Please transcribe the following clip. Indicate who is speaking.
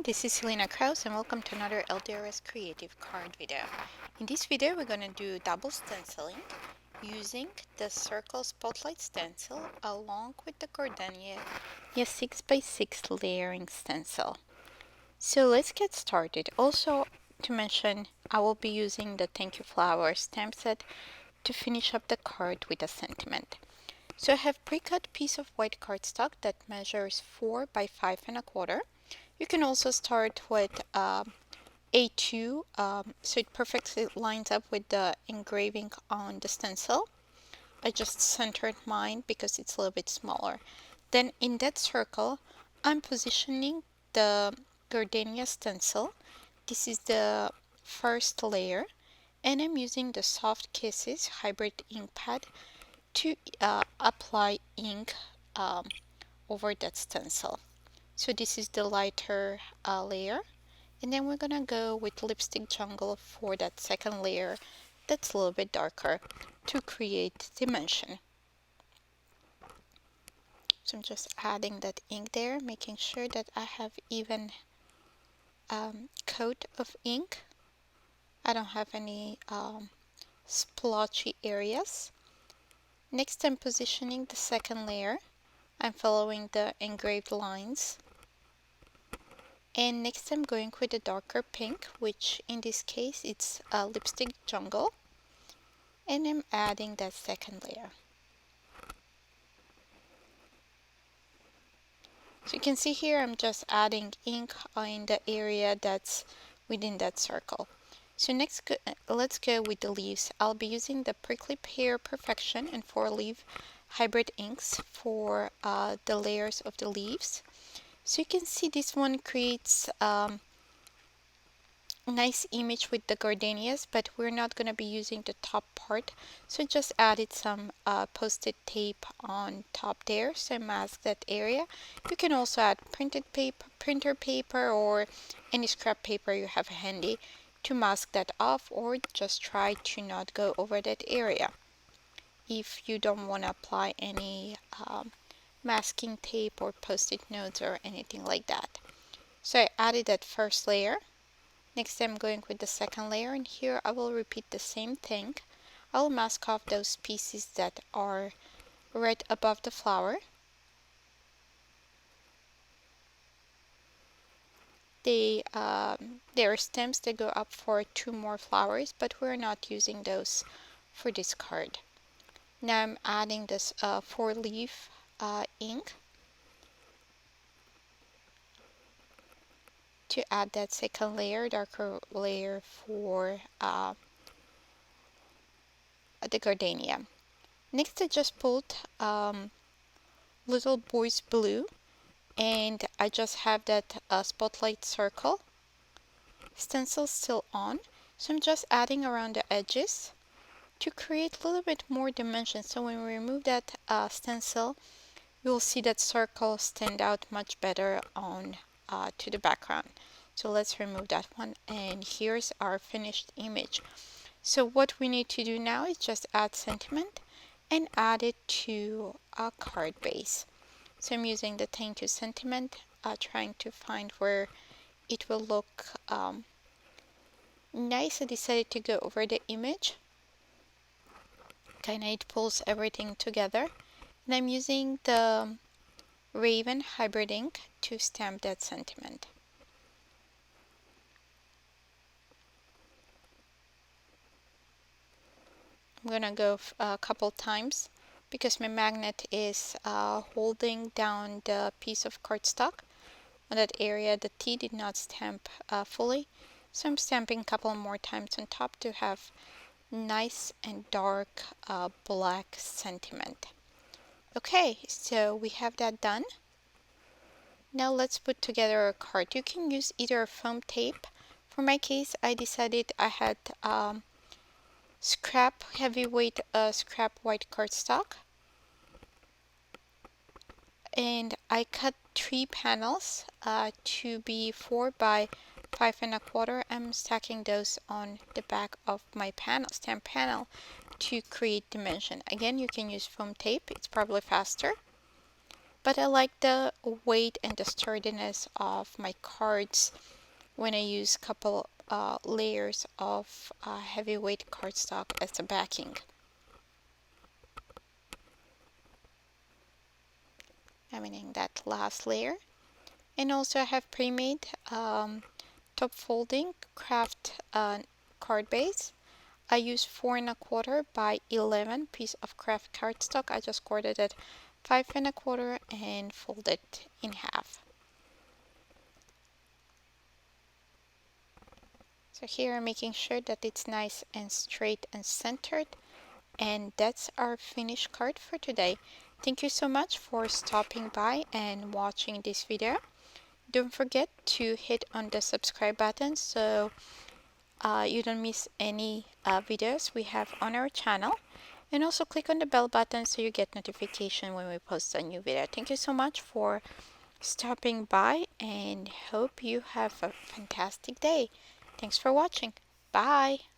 Speaker 1: this is Ilina and welcome to another LDRS creative card video. In this video we're going to do double stenciling using the circle spotlight stencil along with the Gardenia 6x6 layering stencil. So let's get started. Also to mention, I will be using the Thank You Flower stamp set to finish up the card with a sentiment. So I have pre-cut piece of white cardstock that measures 4 by 5 1/4. You can also start with A2 so it perfectly lines up with the engraving on the stencil. I just centered mine because it's a little bit smaller. Then in that circle, I'm positioning the Gardenia stencil. This is the first layer, and I'm using the Soft Kisses hybrid ink pad to apply ink over that stencil. So this is the lighter layer, and then we're gonna go with Lipstick Jungle for that second layer that's a little bit darker to create dimension. So I'm just adding that ink there, making sure that I have even coat of ink. I don't have any splotchy areas. Next, I'm positioning the second layer. I'm following the engraved lines. And next I'm going with a darker pink, which in this case it's a Lipstick Jungle, and I'm adding that second layer. So you can see here I'm just adding ink in the area that's within that circle. So next let's go with the leaves. I'll be using the Prickly Pear Perfection and 4-leaf hybrid inks for the layers of the leaves. So you can see this one creates nice image with the gardenias, but we're not going to be using the top part, so just added some post-it tape on top there, so mask that area. You can also add printed paper, printer paper, or any scrap paper you have handy to mask that off, or just try to not go over that area if you don't want to apply any masking tape or post-it notes or anything like that. So I added that first layer. Next I'm going with the second layer, and here I will repeat the same thing. I will mask off those pieces that are right above the flower. They are stems that go up for 2 more flowers, but we're not using those for this card. Now I'm adding this 4-leaf ink to add that second layer, darker layer for the Gardenia. Next I just pulled Little Boy's Blue, and I just have that spotlight circle stencil still on, so I'm just adding around the edges to create a little bit more dimension. So when we remove that stencil, you'll see that circle stand out much better on to the background. So let's remove that one, and here's our finished image. So what we need to do now is just add sentiment and add it to a card base. So I'm using the Thank You sentiment, trying to find where it will look nice. I decided to go over the image. Kind of it pulls everything together. And I'm using the Raven hybrid ink to stamp that sentiment. I'm gonna go a couple times because my magnet is holding down the piece of cardstock on that area. The T did not stamp fully, so I'm stamping a couple more times on top to have nice and dark black sentiment. Okay, so we have that done. Now let's put together a card. You can use either foam tape. For my case, I decided I had scrap heavyweight scrap white cardstock, and I cut 3 panels to be 4 by 5 1/4. I'm stacking those on the back of my panel, stamp panel, to create dimension. Again, you can use foam tape, it's probably faster. but I like the weight and the sturdiness of my cards when I use a couple layers of heavyweight cardstock as the backing. I'm in that last layer. And also I have pre-made top folding craft card base. I use 4¼ by 11 piece of craft cardstock. I just corded it 5¼ and fold it in half. So here I'm making sure that it's nice and straight and centered. And that's our finished card for today. Thank you so much for stopping by and watching this video. Don't forget to hit on the subscribe button so you don't miss any videos we have on our channel. And also click on the bell button so you get notification when we post a new video. Thank you so much for stopping by and hope you have a fantastic day. Thanks for watching. Bye.